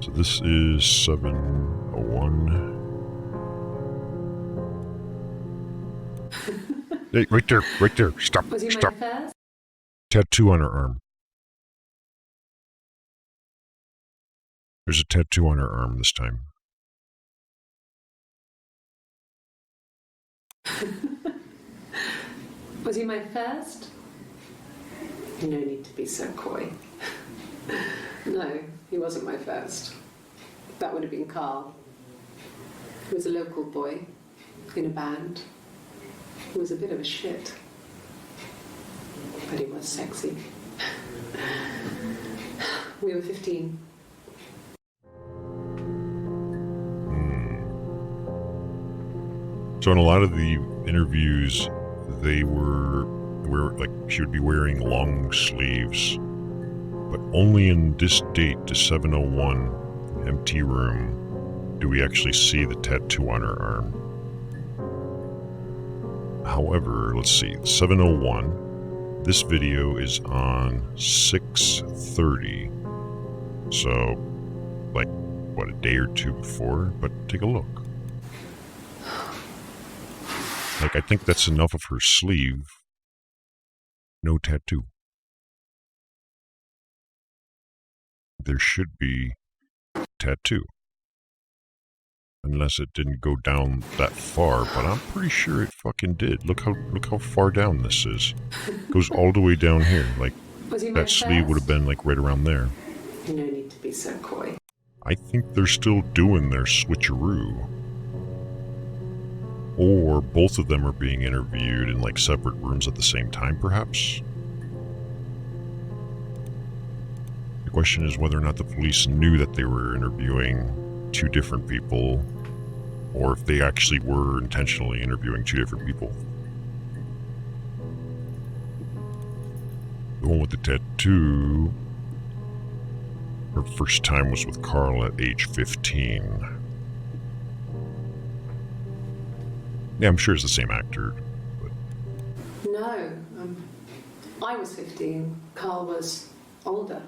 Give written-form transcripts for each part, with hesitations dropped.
So this is 701. Hey, right there. Stop. Was he Stop. my first? Tattoo on her arm. There's a tattoo on her arm this time. Was he my first? No need to be so coy. No, he wasn't my first. That would have been Carl. He was a local boy in a band. He was a bit of a shit. But he was sexy. We were 15. So in a lot of the interviews, they she would be wearing long sleeves, but only in this date, the 701 empty room, do we actually see the tattoo on her arm. However, let's see, 701, this video is on 6:30, so like, what, a day or two before? But take a look. Like, I think that's enough of her sleeve. No tattoo. There should be tattoo. Unless it didn't go down that far, but I'm pretty sure it fucking did. Look how far down this is. It goes all the way down here. Like, that sleeve would have been like right around there. No need to be so coy. I think they're still doing their switcheroo. Or both of them are being interviewed in like separate rooms at the same time, perhaps? The question is whether or not the police knew that they were interviewing two different people, or if they actually were intentionally interviewing two different people. The one with the tattoo, her first time was with Carl at age 15. Yeah, I'm sure it's the same actor. But... No, I was 15. Carl was older.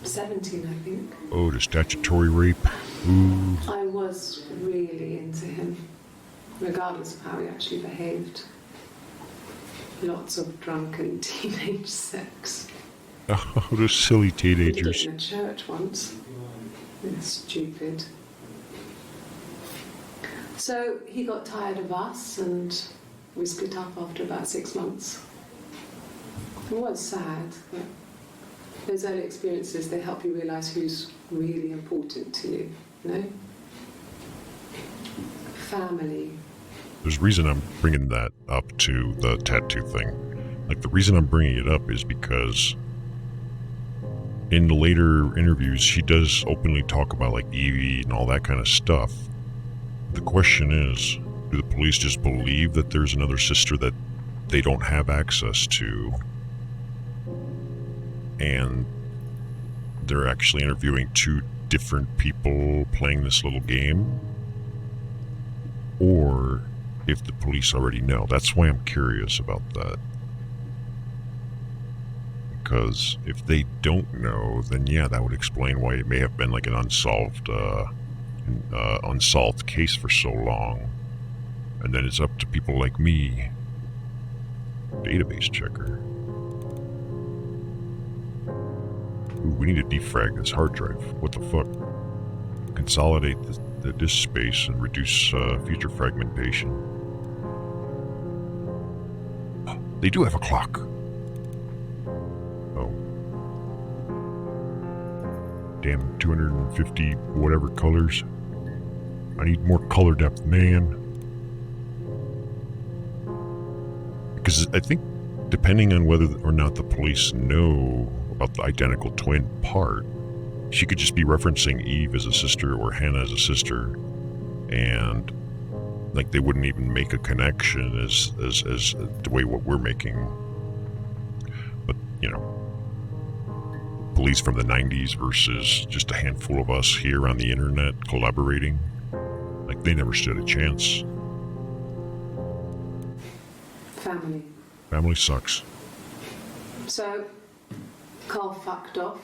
17, I think. Oh, the statutory rape. Ooh. I was really into him, regardless of how he actually behaved. Lots of drunken teenage sex. Oh, those silly We did teenagers. it in a church once. It's stupid. So he got tired of us and we split up after about 6 months. It was sad, but those early experiences, they help you realise who's really important to you, you know? Family. There's a reason I'm bringing that up to the tattoo thing. Like, the reason I'm bringing it up is because in the later interviews, she does openly talk about, like, Evie and all that kind of stuff. The question is, do the police just believe that there's another sister that they don't have access to, and they're actually interviewing two different people playing this little game? Or if the police already know? That's why I'm curious about that. Because if they don't know, then yeah, that would explain why it may have been like an unsolved case for so long. And then it's up to people like me, database checker. Ooh, we need to defrag this hard drive. What the fuck? Consolidate the disk space and reduce future fragmentation. They do have a clock. Oh. Damn, 250 whatever colors. I need more color depth, man. Because I think, depending on whether or not the police know about the identical twin part, she could just be referencing Eve as a sister or Hannah as a sister, and like they wouldn't even make a connection as the way what we're making. But you know, police from the 90s versus just a handful of us here on the internet collaborating, like they never stood a chance. Family sucks. So Carl fucked off,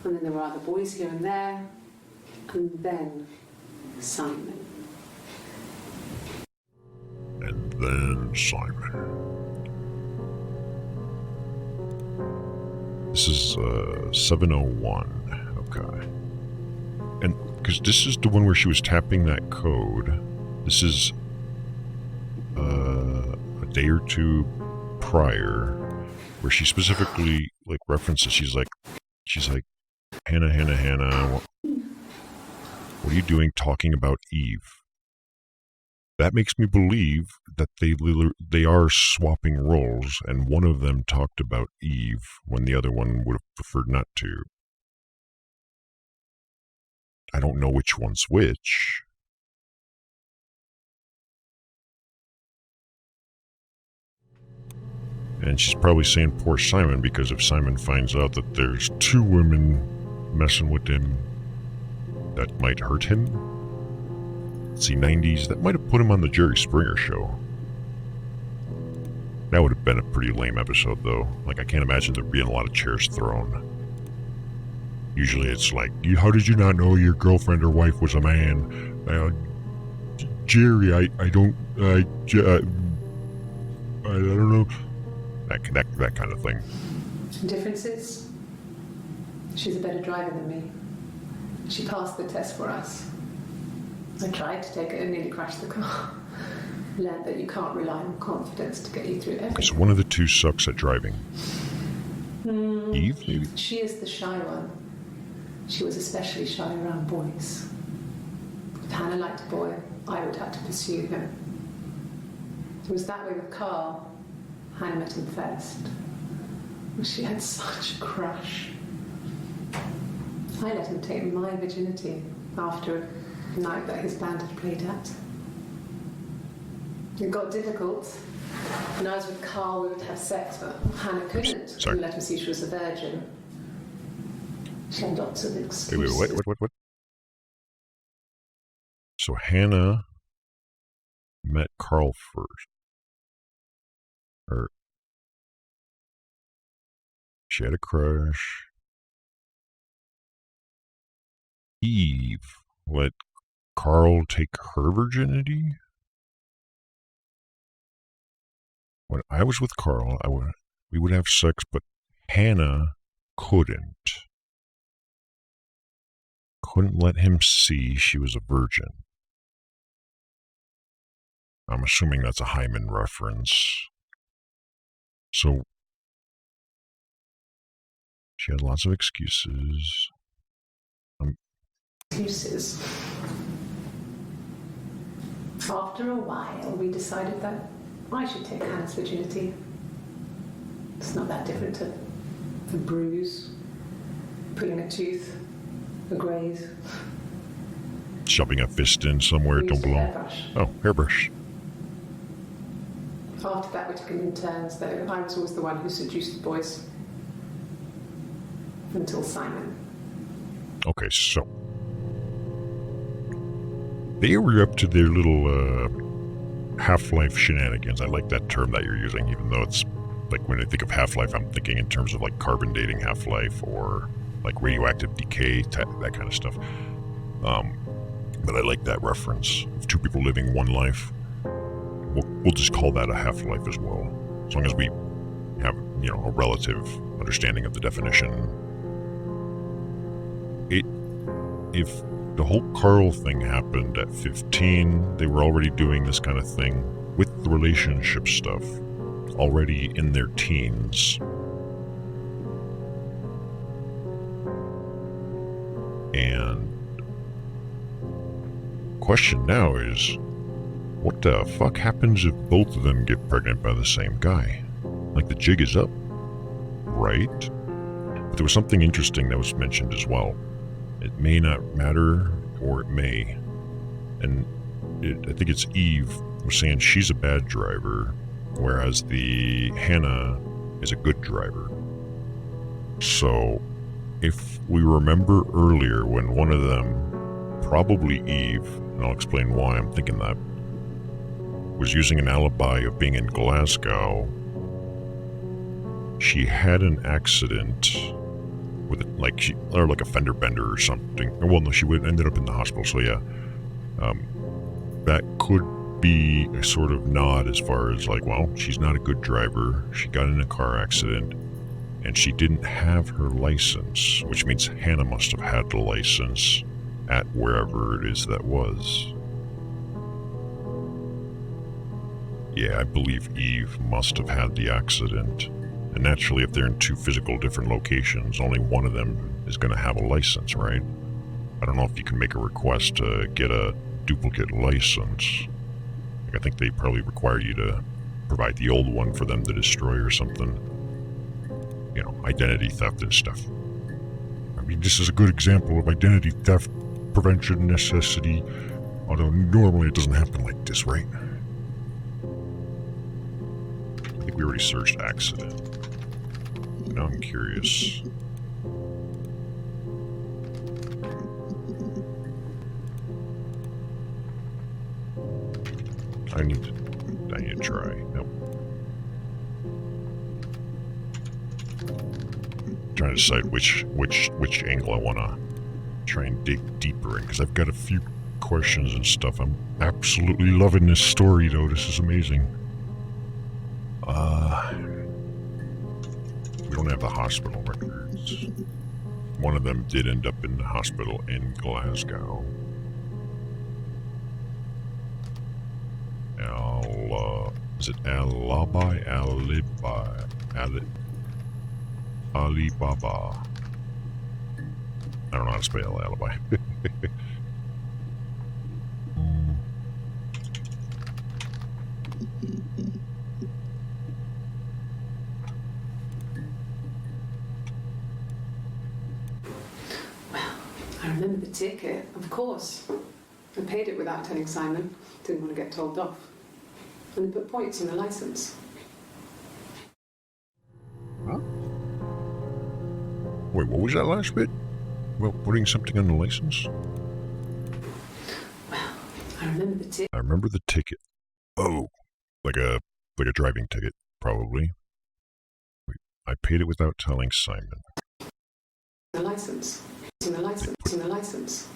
and then there were other boys here and there. and then Simon. And then Simon. This is 701. Okay. And because this is the one where she was tapping that code. This is a day or two prior, where she specifically like references. She's like, Hannah. What are you doing talking about Eve? That makes me believe that they are swapping roles, and one of them talked about Eve when the other one would have preferred not to. I don't know which one's which. And she's probably saying poor Simon, because if Simon finds out that there's two women messing with him, that might hurt him. See, 90s, that might have put him on the Jerry Springer show. That would have been a pretty lame episode, though. Like, I can't imagine there being a lot of chairs thrown. Usually it's like, how did you not know your girlfriend or wife was a man? Jerry, I don't know. That kind of thing. The difference is, she's a better driver than me. She passed the test for us. I tried to take it and nearly crashed the car. Learned that you can't rely on confidence to get you through everything. So one of the two sucks at driving. Eve, maybe? She is the shy one. She was especially shy around boys. If Hannah liked a boy, I would have to pursue him. It was that way with Carl. Hannah met him first. She had such a crush. I let him take my virginity after a night that his band had played at. It got difficult. When I was with Carl, we would have sex, but Hannah couldn't. We let him see she was a virgin. She had lots of excuses. Wait, what? So Hannah met Carl first. Or she had a crush. Eve let Carl take her virginity? When I was with Carl, we would have sex, but Hannah couldn't let him see she was a virgin. I'm assuming that's a Hyman reference. So she had lots of excuses. Excuses. After a while, we decided that I should take Hannah's virginity. It's not that different to a bruise, pulling a tooth, a graze. Shoving a fist in somewhere it don't belong. Hairbrush. Oh, hairbrush. After that, we took it in turns, though. I was always the one who seduced the boys. Until Simon. Okay, so they were up to their little Half-Life shenanigans. I like that term that you're using, even though it's like when I think of Half-Life, I'm thinking in terms of like carbon dating Half-Life or like radioactive decay, that kind of stuff. But I like that reference of two people living one life. We'll just call that a half-life as well, as long as we have, a relative understanding of the definition. If the whole Carl thing happened at 15, they were already doing this kind of thing with the relationship stuff, already in their teens. And question now is, what the fuck happens if both of them get pregnant by the same guy? Like, the jig is up, right? But there was something interesting that was mentioned as well. It may not matter, or it may. And I think it's Eve was saying she's a bad driver, whereas the Hannah is a good driver. So, if we remember earlier when one of them, probably Eve, and I'll explain why I'm thinking that, was using an alibi of being in Glasgow, she had an accident with it, like or like a fender bender or something. Well, no, she would ended up in the hospital. So yeah, that could be a sort of nod as far as like, well, she's not a good driver. She got in a car accident, and she didn't have her license, which means Hannah must have had the license at wherever it is that was. Yeah, I believe Eve must have had the accident. And naturally, if they're in two physical different locations, only one of them is going to have a license, right? I don't know if you can make a request to get a duplicate license. Like, I think they probably require you to provide the old one for them to destroy or something. You know, identity theft and stuff. I mean, this is a good example of identity theft prevention necessity, although normally it doesn't happen like this, right? I think we already searched accident. Now I'm curious. I need to try. Nope. Trying to decide which angle I want to try and dig deeper in, because I've got a few questions and stuff. I'm absolutely loving this story, though. This is amazing. We don't have the hospital records. One of them did end up in the hospital in Glasgow. Is it Alibaba? I don't know how to spell alibi. I remember the ticket, of course. I paid it without telling Simon. Didn't want to get told off. And they put points on the license. Huh? Wait, what was that last bit? Well, putting something on the license? Well, I remember the ticket. I remember the ticket. Oh, like a driving ticket, probably. Wait, I paid it without telling Simon. The license. In the license. In the license.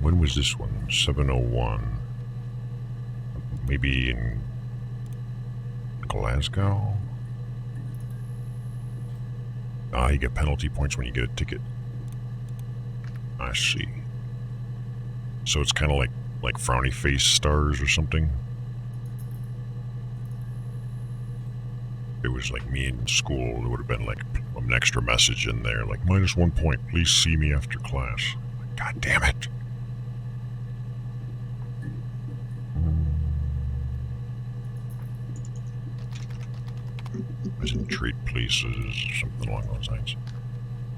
When was this one? 701. Maybe in Glasgow? You get penalty points when you get a ticket. I see. So it's kind of like frowny face stars or something? If it was like me in school, it would have been like an extra message in there, like -1 point, please see me after class. God damn it. As in trade places, something along those lines.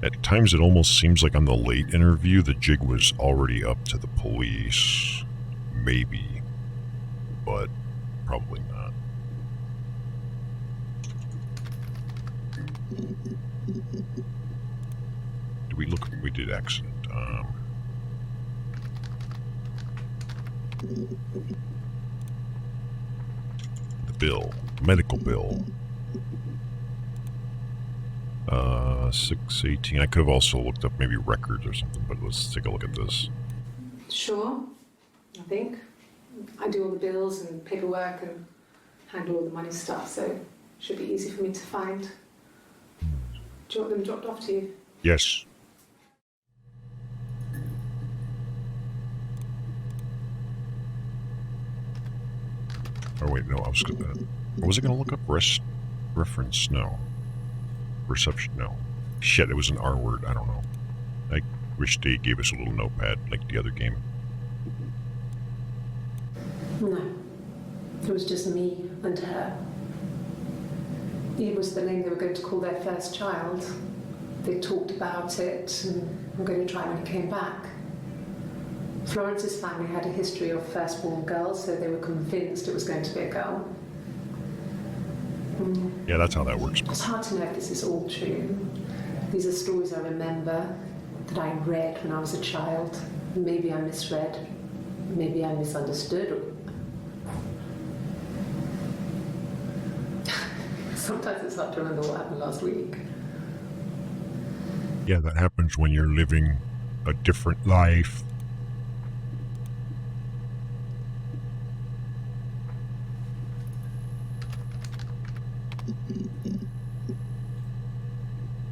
At times it almost seems like on the late interview the jig was already up to the police. Maybe. But probably not. Did we look? We did accident. The bill. Medical bill. 618. I could have also looked up maybe records or something, but let's take a look at this. Sure, I think. I do all the bills and paperwork and handle all the money stuff, so it should be easy for me to find. Do you want them dropped off to you? Yes. Oh wait, no, was it gonna look up reference? No. Reception? No. Shit, it was an R word, I don't know. I wish they gave us a little notepad like the other game. No. It was just me and her. Eve was the name they were going to call their first child. They talked about it and were going to try when he came back. Florence's family had a history of firstborn girls, so they were convinced it was going to be a girl. Yeah, that's how that works. It's hard to know if this is all true. These are stories I remember that I read when I was a child. Maybe I misread. Maybe I misunderstood. Sometimes it's hard to remember what happened last week. Yeah, that happens when you're living a different life.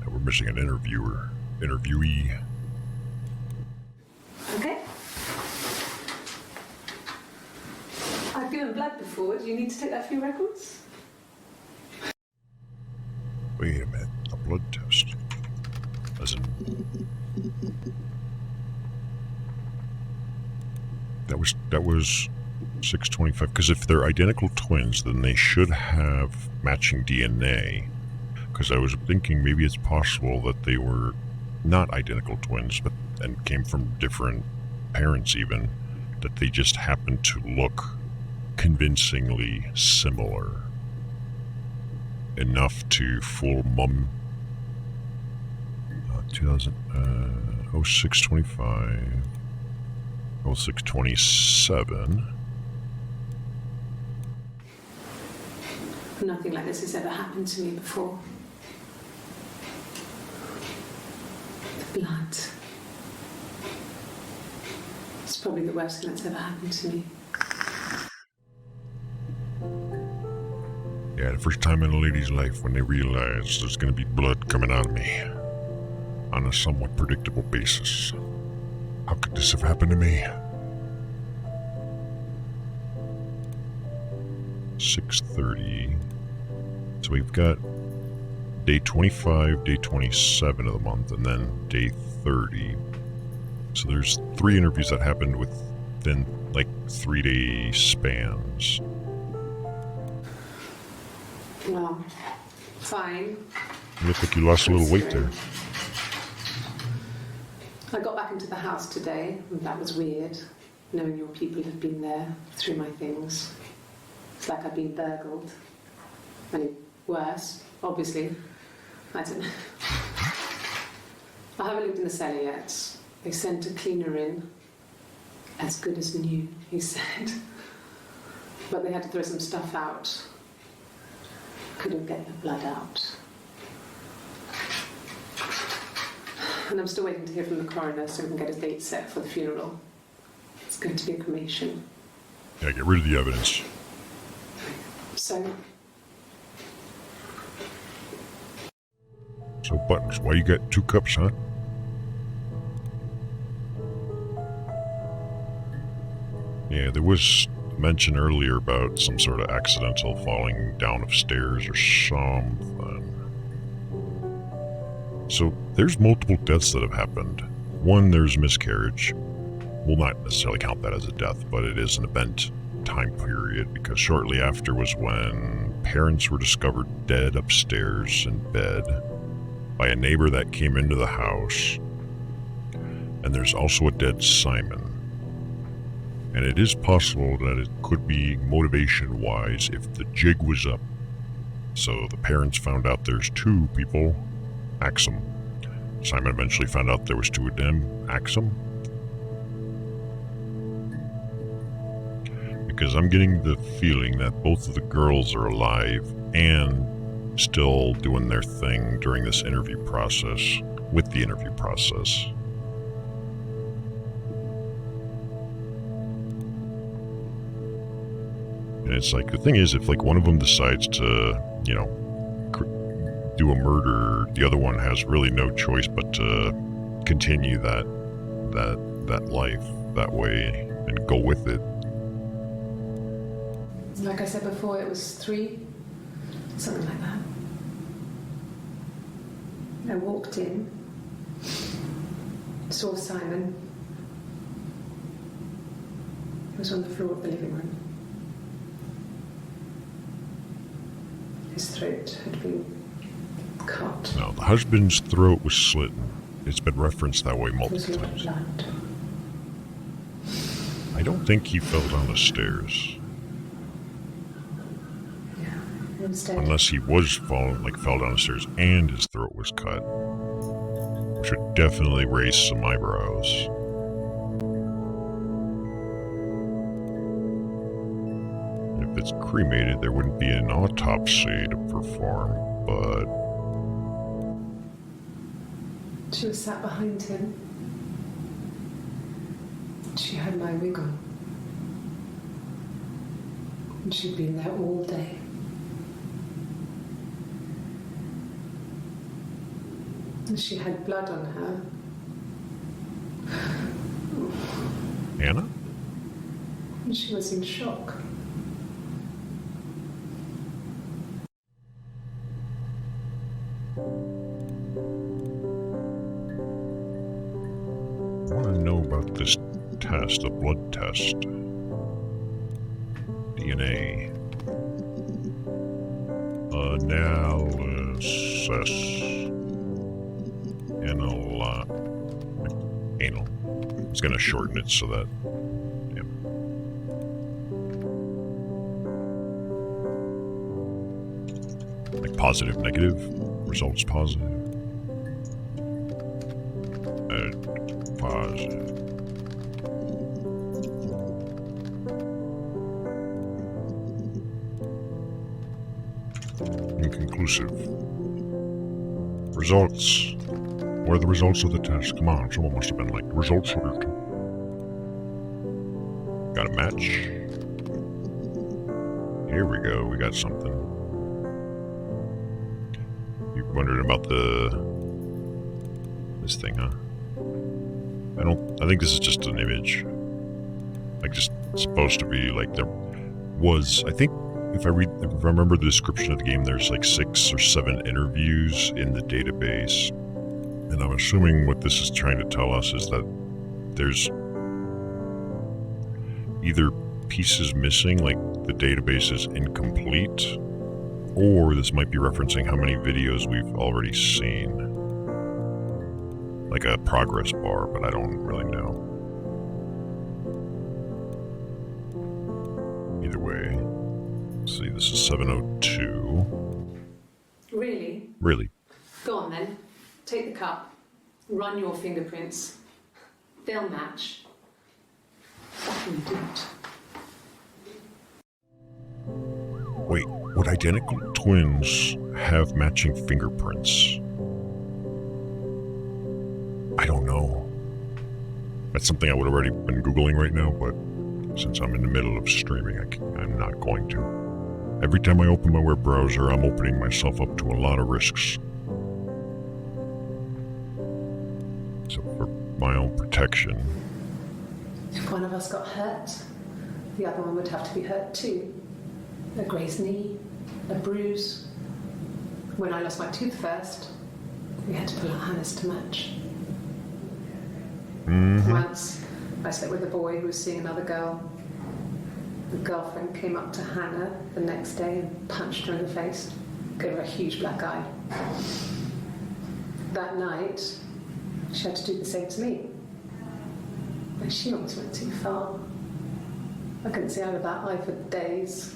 We're missing an interviewee. Okay. I've given blood before. Do you need to take that for your records? Wait a minute, a blood test. As in... That was 625, because if they're identical twins, then they should have matching DNA. Because I was thinking maybe it's possible that they were not identical twins, but and came from different parents even, that they just happened to look convincingly similar. Enough to fool mum. 0625, 0627. Nothing like this has ever happened to me before. The blood. It's probably the worst thing that's ever happened to me. Yeah, the first time in a lady's life when they realize there's gonna be blood coming out of me on a somewhat predictable basis. How could this have happened to me? 6:30. So we've got day 25, day 27 of the month, and then day 30. So there's 3 interviews that happened within like 3-day spans. Well, fine. You look like you lost a little weight there. I got back into the house today, and that was weird, knowing your people have been there through my things. It's like I've been burgled. I mean, worse, obviously. I don't know. I haven't lived in the cellar yet. They sent a cleaner in. As good as new, he said. But they had to throw some stuff out. Couldn't get the blood out. And I'm still waiting to hear from the coroner so we can get a date set for the funeral. It's going to be a cremation. Yeah, get rid of the evidence. So Buttons, why you got 2 cups, huh? Yeah, there was mention earlier about some sort of accidental falling down of stairs or something. So there's multiple deaths that have happened. One, there's miscarriage. We'll not necessarily count that as a death, but it is an event time period, because shortly after was when parents were discovered dead upstairs in bed by a neighbor that came into the house. And there's also a dead Simon. And it is possible that it could be motivation-wise if the jig was up. So the parents found out there's 2 people, axe 'em. Simon eventually found out there was 2 of them, axe 'em. Because I'm getting the feeling that both of the girls are alive and still doing their thing during this interview process, with the interview process. And it's like, the thing is, if like one of them decides to, you know, do a murder, the other one has really no choice but to continue that life that way and go with it. like I said before, it was 3, something like that. I walked in, saw Simon. He was on the floor of the living room. His throat had been cut. No, the husband's throat was slit. It's been referenced that way There was a multiple lot of times. blood. I don't think he fell down the stairs. Yeah, instead. Unless he was fell down the stairs and his throat was cut. Which would definitely raise some eyebrows. And if it's cremated, there wouldn't be an autopsy to perform, but She was sat behind him. She had my wig on. And she'd been there all day. And she had blood on her. Hannah? And she was in shock. I want to know about this test, a blood test. DNA. Analysis. Anal. It's going to shorten it so that... Yep. Like positive, negative. Results positive. Positive. Inconclusive. Results. What are the results of the test? Come on, someone must have been like, results are... Got a match? Here we go, we got something. You wondered about this thing, huh? I think this is just an image. Like, just supposed to be, like, there was, I think, if I remember the description of the game, there's like 6 or 7 interviews in the database. And I'm assuming what this is trying to tell us is that there's either pieces missing, like the database is incomplete, or this might be referencing how many videos we've already seen. Like a progress bar, but I don't really know. Either way, let's see, this is 702. Really? Really? Go on then. Take the cup. Run your fingerprints. They'll match. Fucking do it. Wait, would identical twins have matching fingerprints? I don't know. That's something I would have already been Googling right now, but since I'm in the middle of streaming, I'm not going to. Every time I open my web browser, I'm opening myself up to a lot of risks. So for my own protection... If one of us got hurt, the other one would have to be hurt too. A grazed knee, a bruise. When I lost my tooth first, we had to pull out Hannah's to match. Mm-hmm. Once, I slept with a boy who was seeing another girl. The girlfriend came up to Hannah the next day and punched her in the face, gave her a huge black eye. That night, she had to do the same to me. But she almost went too far. I couldn't see out of that eye for days.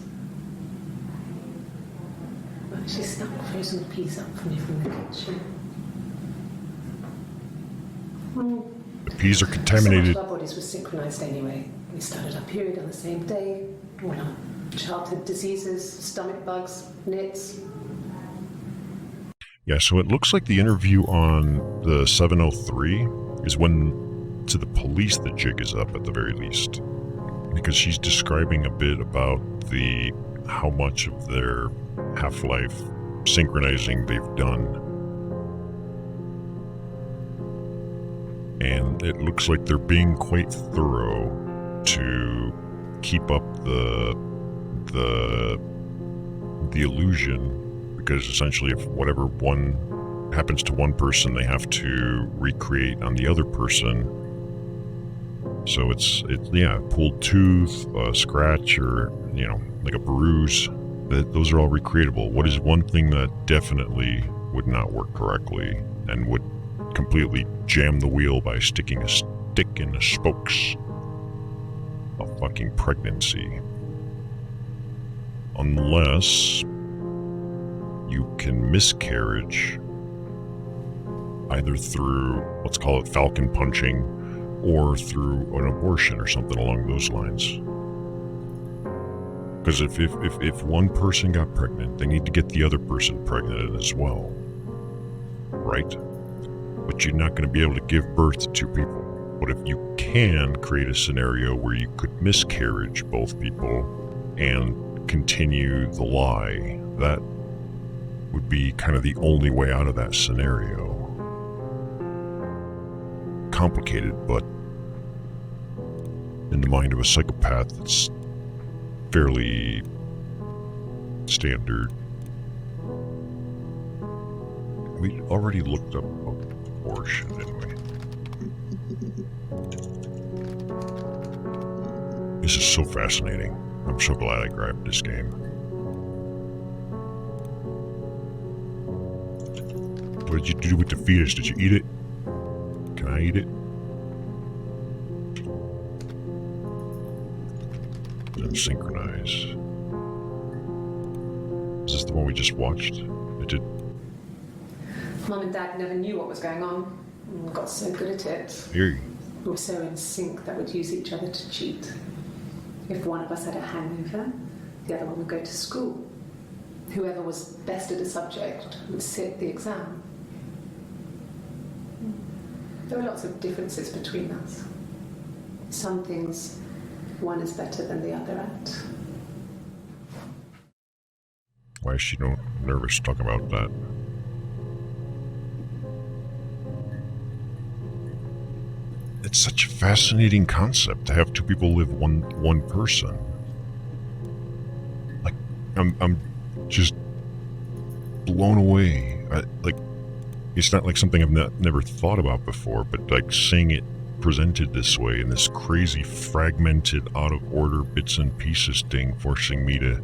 But she snuck frozen peas up for me from the kitchen. The peas are contaminated. So much of our bodies were synchronized anyway. We started our period on the same day. All our childhood diseases, stomach bugs, nits. Yeah, so it looks like the interview on the 703 is when, to the police, the jig is up at the very least. Because she's describing a bit about how much of their half-life synchronizing they've done. And it looks like they're being quite thorough to keep up the illusion, because essentially if whatever one happens to one person, they have to recreate on the other person. So it's pulled tooth, a scratch, or like a bruise. Those are all recreatable. What is one thing that definitely would not work correctly and would completely jam the wheel by sticking a stick in the spokes? A fucking pregnancy. Unless you can miscarriage either through, let's call it falcon punching, or through an abortion or something along those lines. Because if one person got pregnant, they need to get the other person pregnant as well. Right? but you're not going to be able to give birth to two people. But if you can create a scenario where you could miscarriage both people and continue the lie, that would be kind of the only way out of that scenario. Complicated, but in the mind of a psychopath, it's fairly standard. We already looked up abortion, didn't we? This is so fascinating. I'm so glad I grabbed this game. What did you do with the fetus? Did you eat it? Can I eat it? And synchronize. Is this the one we just watched? It did. Mum and Dad never knew what was going on and got so good at it. Here. We were so in sync that we'd use each other to cheat. If one of us had a hangover, the other one would go to school. Whoever was best at a subject would sit the exam. There were lots of differences between us. Some things one is better than the other at. Why is she no nervous talking about that? It's such a fascinating concept to have two people live one person. Like, I'm just blown away. It's not like something I've never thought about before, but like seeing it presented this way in this crazy fragmented, out of order bits and pieces thing, forcing me to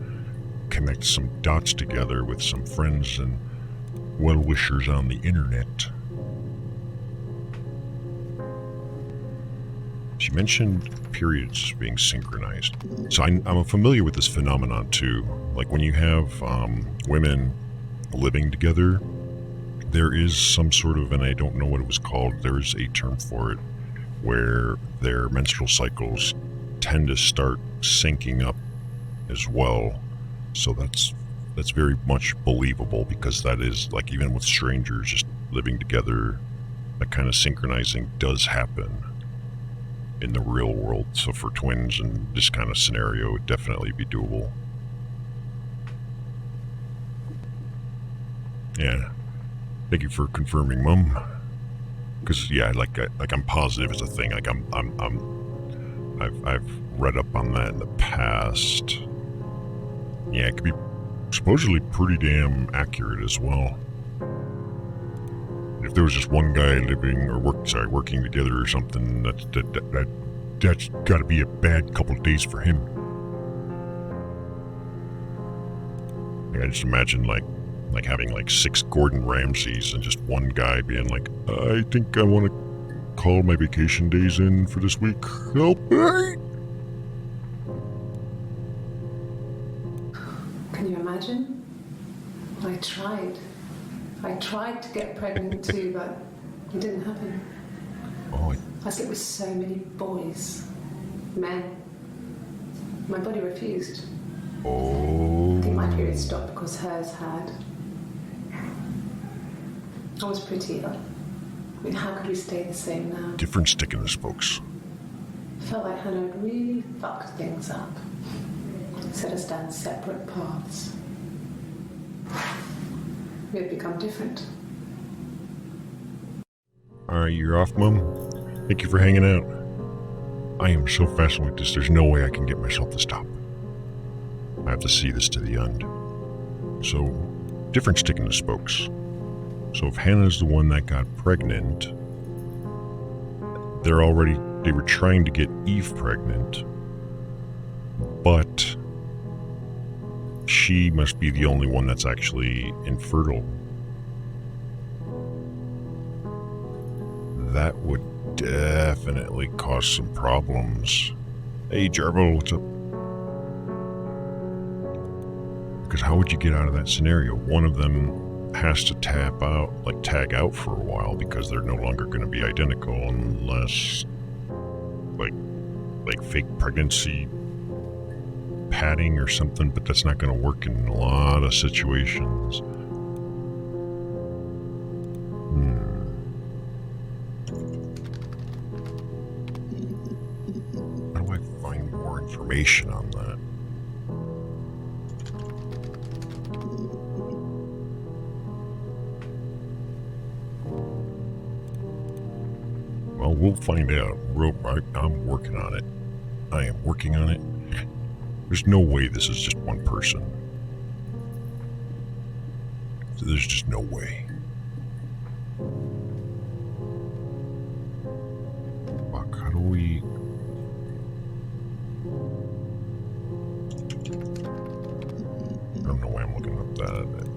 connect some dots together with some friends and well-wishers on the internet. She mentioned periods being synchronized. So I'm familiar with this phenomenon too. Like when you have women living together, there is some sort of, and I don't know what it was called, there's a term for it, where their menstrual cycles tend to start syncing up as well. So that's very much believable, because that is, like, even with strangers just living together, that kind of synchronizing does happen in the real world. So for twins in this kind of scenario, it would definitely be doable. Yeah. Thank you for confirming, Mum. Because yeah, I'm positive it's a thing. Like I've read up on that in the past. Yeah, it could be supposedly pretty damn accurate as well. If there was just one guy living or working together or something, that's got to be a bad couple of days for him. Like, I just imagine like having like 6 Gordon Ramsays and just one guy being like, I think I want to call my vacation days in for this week. Help me! Can you imagine? I tried to get pregnant too, but it didn't happen. Oh, I slept with so many boys, men. My body refused. Oh. I think my period stopped because hers had. I was pretty ill. I mean, how could we stay the same now? Different stick in the spokes. Felt like Hannah had really fucked things up. Set us down separate paths. We had become different. Alright, you're off, Mum. Thank you for hanging out. I am so fascinated with this, there's no way I can get myself to stop. I have to see this to the end. So, different stick in the spokes. So if Hannah's the one that got pregnant, they were trying to get Eve pregnant, but she must be the only one that's actually infertile. That would definitely cause some problems. Hey Jarbo, what's up? Because how would you get out of that scenario? One of them has to tag out for a while because they're no longer going to be identical unless like fake pregnancy padding or something, but that's not going to work in a lot of situations. information on that. Well, we'll find out. I'm working on it. I am working on it. There's no way this is just one person. There's just no way. Fuck, how do we... I don't know why I'm looking up that.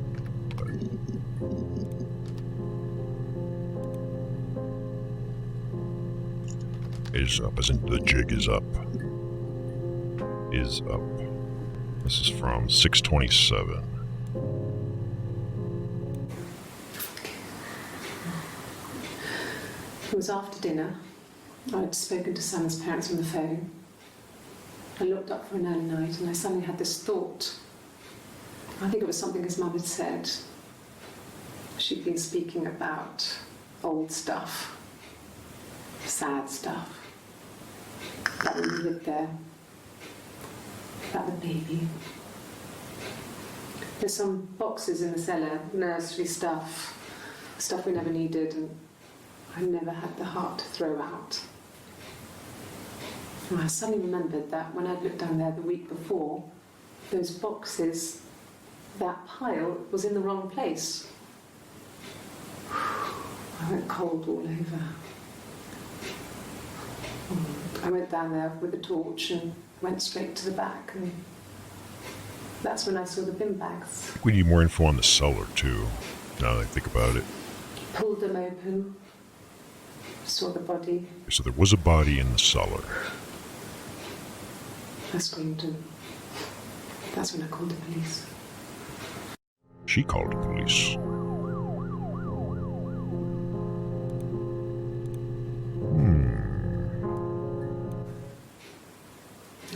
Is up, as in the jig is up. Is up. This is from 627. It was after dinner. I'd spoken to Sam's parents on the phone. I looked up for an early night and I suddenly had this thought. I think it was something his mum had said. She'd been speaking about old stuff, sad stuff, that we lived there, about the baby. There's some boxes in the cellar, nursery stuff we never needed, and I never had the heart to throw out. And I suddenly remembered that when I'd looked down there the week before, those boxes, that pile was in the wrong place. I went cold all over. I went down there with a torch and went straight to the back, and that's when I saw the bin bags. We need more info on the cellar too, now that I think about it. Pulled them open, saw the body. So there was a body in the cellar. I screamed, and that's when I called the police. She called the police.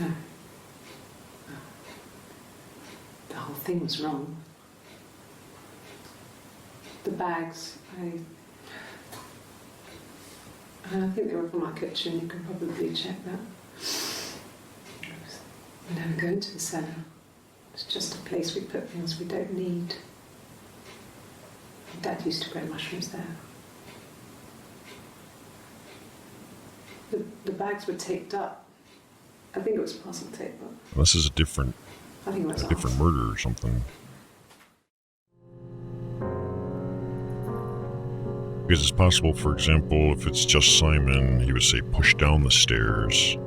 No. The whole thing was wrong. The bags, I think they were from our kitchen. You can probably check that. We never go into the cellar. It's just a place we put things we don't need. Dad used to grow mushrooms there. The bags were taped up. I think it was parcel tape, but This is a different I think it was different murder or something. Because it's possible, for example, if it's just Simon, he would say push down the stairs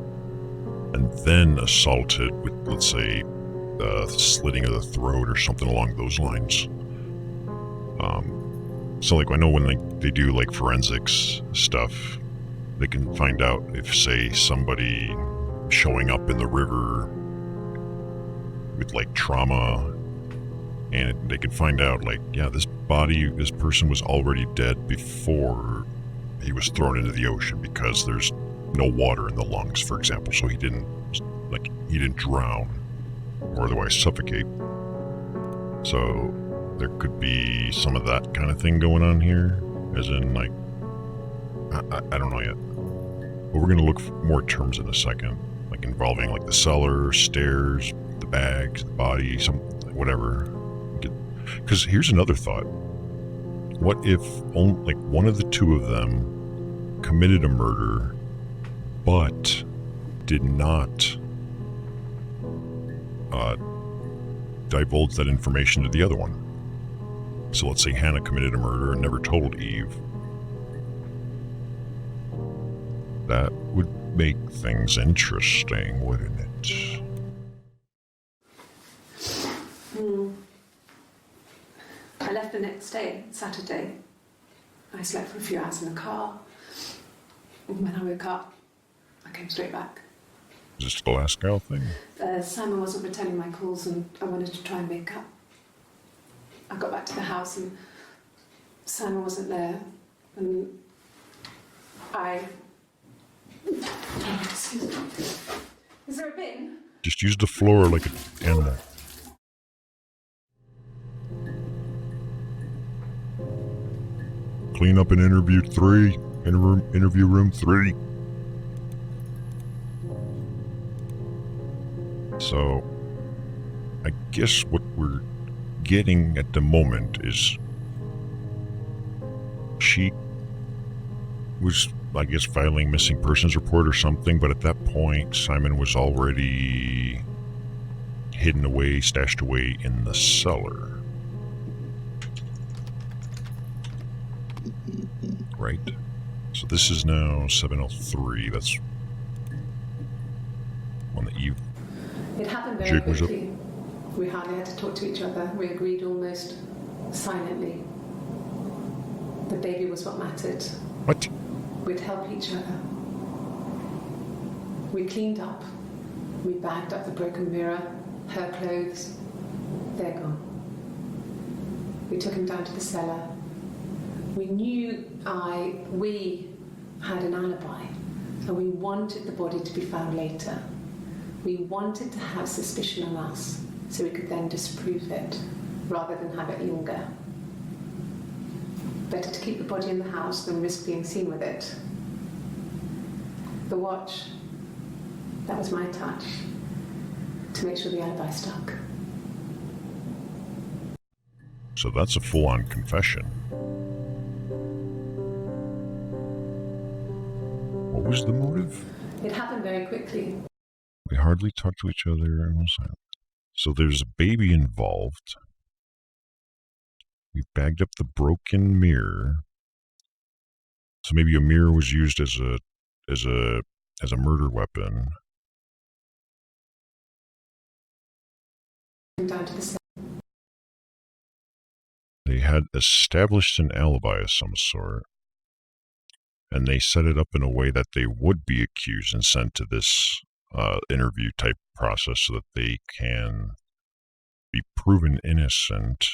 and then assaulted with, let's say, slitting of the throat or something along those lines. So like I know when they do like forensics stuff, they can find out if, say, somebody showing up in the river with like trauma, and they can find out like, yeah, this person was already dead before he was thrown into the ocean because there's no water in the lungs, for example, so he didn't drown or otherwise suffocate. So there could be some of that kind of thing going on here, as in like, I don't know yet. But we're gonna look for more terms in a second, like involving like the cellar, stairs, the bags, the body, some whatever. Because here's another thought: what if only like one of the two of them committed a murder, but did not divulge that information to the other one? So let's say Hannah committed a murder and never told Eve. That would make things interesting, wouldn't it? I left the next day, Saturday. I slept for a few hours in the car. And when I woke up, I came straight back. Is this the last gal thing? Simon wasn't returning my calls and I wanted to try and make up. I got back to the house and Simon wasn't there. And Excuse me. Is there a bin? Just use the floor like an animal. Clean up in interview 3. Interview room 3. So, I guess what we're getting at the moment is she was, I guess, filing missing persons report or something, but at that point, Simon was already hidden away, stashed away in the cellar. Right? So this is now 7:03. That's on the eve. It happened very Jig was up. quickly. We hardly had to talk to each other. We agreed almost silently. The baby was what mattered. What? We'd help each other. We cleaned up. We bagged up the broken mirror, her clothes. They're gone. We took him down to the cellar. We knew we had an alibi, and we wanted the body to be found later. We wanted to have suspicion on us, so we could then disprove it, rather than have it linger. Better to keep the body in the house than risk being seen with it. The watch, that was my touch, to make sure the alibi stuck. So that's a full-on confession. What was the motive? It happened very quickly. We hardly talked to each other and was silent. So there's a baby involved. We bagged up the broken mirror. So maybe a mirror was used as a murder weapon. Down to the cellar. They had established an alibi of some sort, and they set it up in a way that they would be accused and sent to this interview type process so that they can be proven innocent.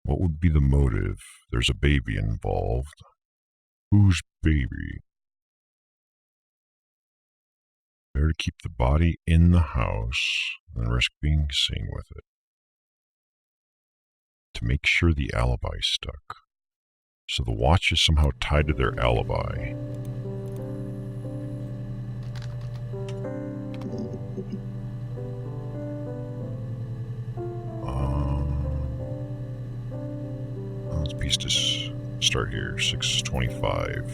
What would be the motive? There's a baby involved. Whose baby? Better to keep the body in the house than risk being seen with it. To make sure the alibi stuck. So the watch is somehow tied to their alibi. Let's piece this. Start here. 6:25.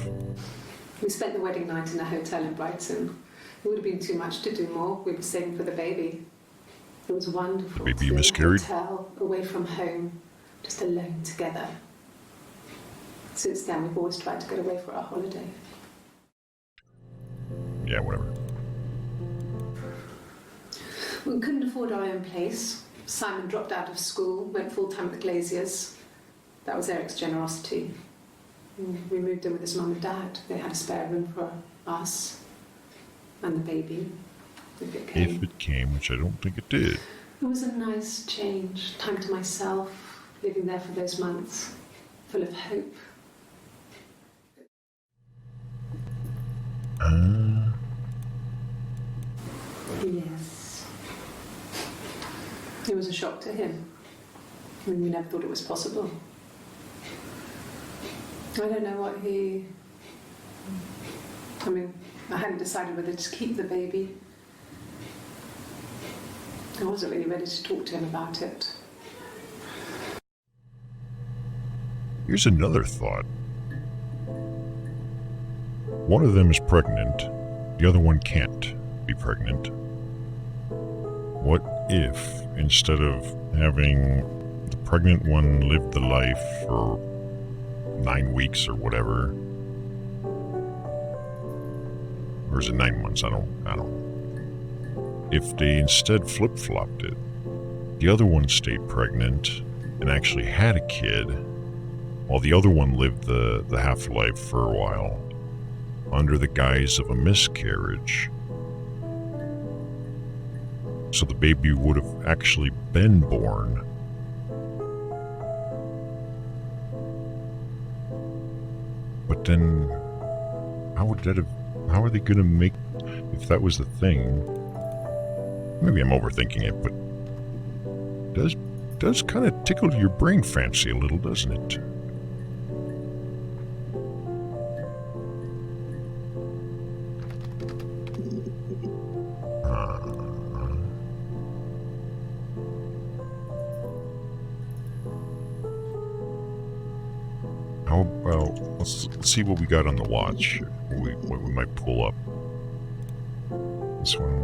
We spent the wedding night in a hotel in Brighton. It would have been too much to do more. We were saving for the baby. It was wonderful. The baby to be in a miscarried? hotel, away from home, just alone together. Since then, we've always tried to get away for our holiday. Yeah, whatever. We couldn't afford our own place. Simon dropped out of school, went full-time at the Glaziers. That was Eric's generosity. We moved in with his mum and dad. They had a spare room for us and the baby, if it came. If it came, which I don't think it did. It was a nice change. Time to myself, living there for those months, full of hope. Yes. It was a shock to him. I mean, we never thought it was possible. I don't know what I hadn't decided whether to keep the baby. I wasn't really ready to talk to him about it. Here's another thought. One of them is pregnant. The other one can't be pregnant. What if, instead of having the pregnant one live the life for 9 weeks or whatever, or is it 9 months? I don't. If they instead flip-flopped it, the other one stayed pregnant and actually had a kid, while the other one lived the half-life for a while, under the guise of a miscarriage. So the baby would have actually been born. But then, how are they going to make, if that was the thing, maybe I'm overthinking it, but does kind of tickle your brain fancy a little, doesn't it? let's see what we got on the watch. What we might pull up. This one,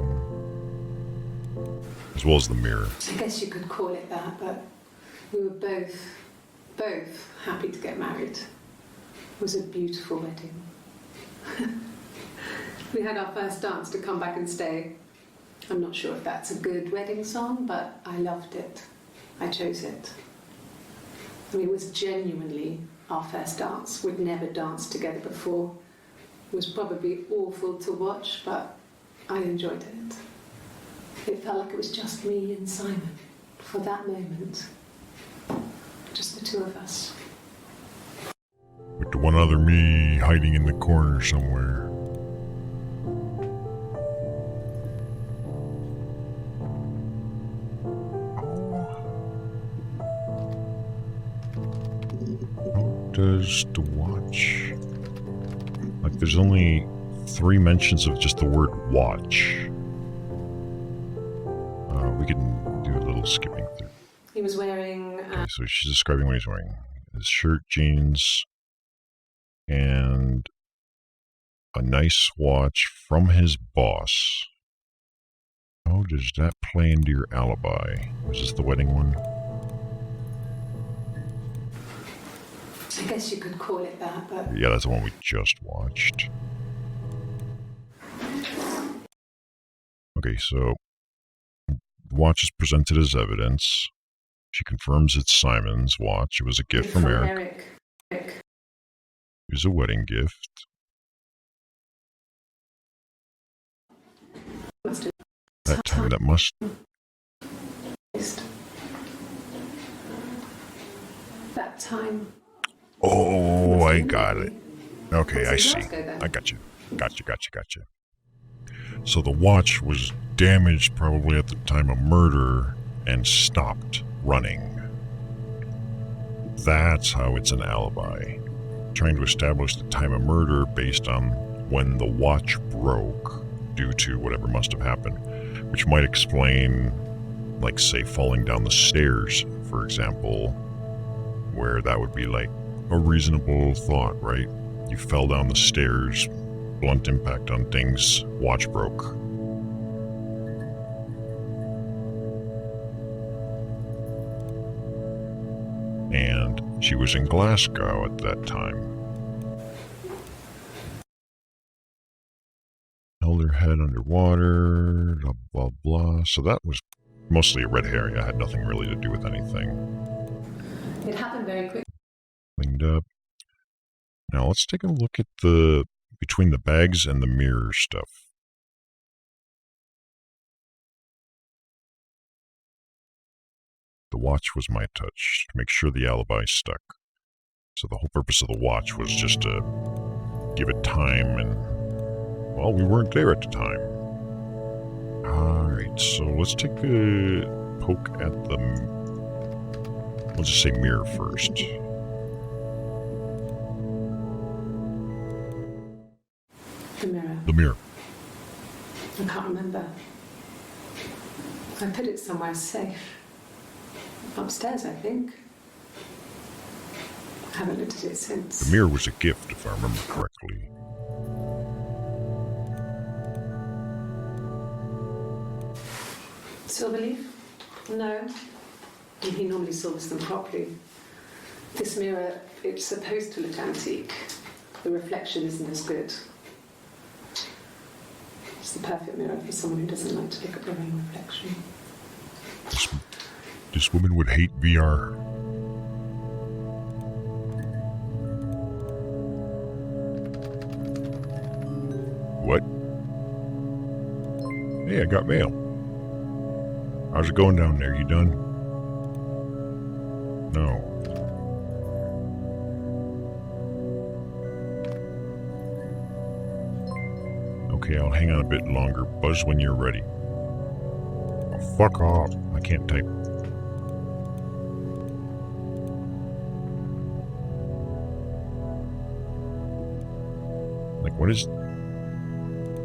as well as the mirror. I guess you could call it that, but we were both happy to get married. It was a beautiful wedding. We had our first dance to Come Back and Stay. I'm not sure if that's a good wedding song, but I loved it. I chose it. I mean, it was genuinely our first dance. We'd never danced together before. It was probably awful to watch, but I enjoyed it. It felt like it was just me and Simon for that moment. Just the two of us. With the one other me hiding in the corner somewhere. How does the watch... Like, there's only 3 mentions of just the word watch. We can do a little skipping through. He was wearing... Okay, so she's describing what he's wearing. His shirt, jeans, and a nice watch from his boss. How does that play into your alibi? Was this the wedding one? I guess you could call it that, but... Yeah, that's the one we just watched. Okay, so the watch is presented as evidence. She confirms it's Simon's watch. It was a gift from Eric. It was a wedding gift. That time, that must... That time. Oh, I got it. Okay, I see. I got you. Gotcha. So the watch was damaged probably at the time of murder and stopped running. That's how it's an alibi. Trying to establish the time of murder based on when the watch broke due to whatever must have happened, which might explain, like, say, falling down the stairs, for example, where that would be like a reasonable thought, right? You fell down the stairs, blunt impact on things, watch broke. And she was in Glasgow at that time. Held her head underwater, blah, blah, blah. So that was mostly a red herring. It had nothing really to do with anything. It happened very quickly. Cleaned up. Now let's take a look at the between the bags and the mirror stuff. The watch was my touch, to make sure the alibi stuck. So the whole purpose of the watch was just to give it time, and, well, we weren't there at the time. Alright, so let's take a poke at the... We'll just say mirror first. The mirror. The mirror. I can't remember. I put it somewhere safe. Upstairs, I think. I haven't looked at it since. The mirror was a gift, if I remember correctly. Silverleaf? No. He normally silvers them properly. This mirror, it's supposed to look antique. The reflection isn't as good. It's the perfect mirror for someone who doesn't like to look at their own reflection. This woman would hate VR. What? Hey, I got mail. How's it going down there? You done? No. Okay, I'll hang on a bit longer. Buzz when you're ready. Oh, fuck off. I can't type. Like, what is...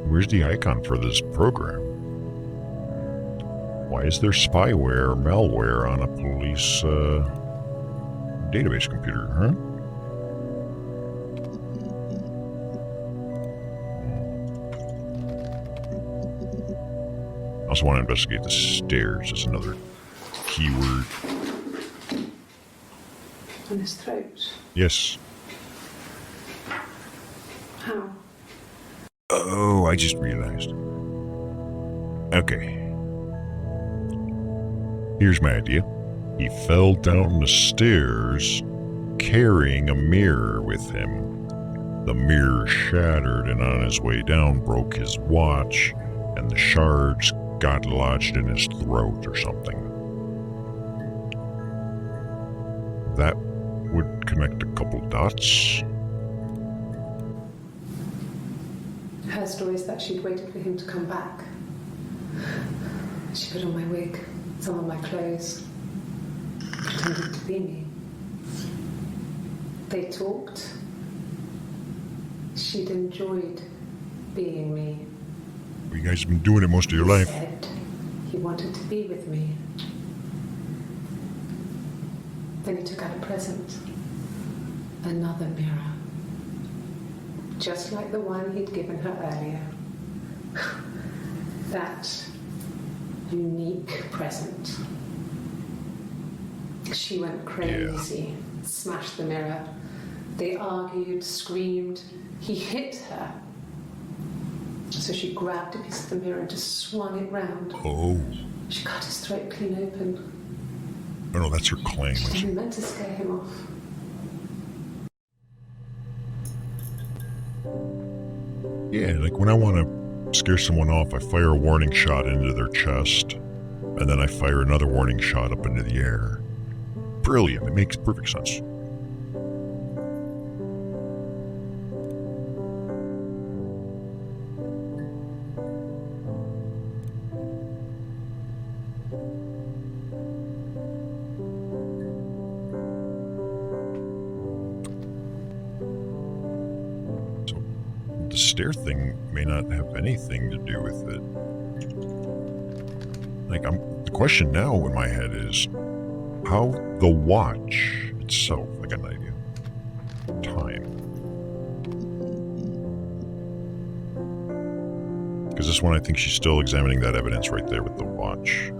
Where's the icon for this program? Why is there spyware or malware on a police database computer, huh? Also want to investigate the stairs as another keyword. On his throat. Yes. How? Oh, I just realized. Okay. Here's my idea. He fell down the stairs carrying a mirror with him. The mirror shattered and on his way down broke his watch, and the shards got lodged in his throat or something. That would connect a couple dots. Her story is that she'd waited for him to come back. She put on my wig, some of my clothes, pretended to be me. They talked. She'd enjoyed being me. You guys have been doing it most of your life. He said he wanted to be with me. Then he took out a present. Another mirror. Just like the one he'd given her earlier. That unique present. She went crazy, smashed the mirror. They argued, screamed. He hit her. So she grabbed a piece of the mirror and just swung it round. Oh. She cut his throat clean open. Oh no, that's her claim. She didn't meant to scare him off. Yeah, like when I want to scare someone off, I fire a warning shot into their chest, and then I fire another warning shot up into the air. Brilliant. It makes perfect sense. The stair thing may not have anything to do with it. Like, the question now in my head is how the watch itself, I got an idea. Time. Because this one, I think she's still examining that evidence right there with the watch.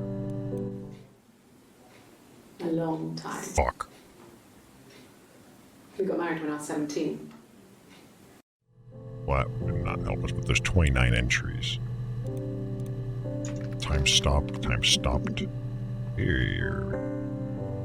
A long time. Fuck. We got married when I was 17. Well, that would not help us, but there's 29 entries. Time stopped. Here.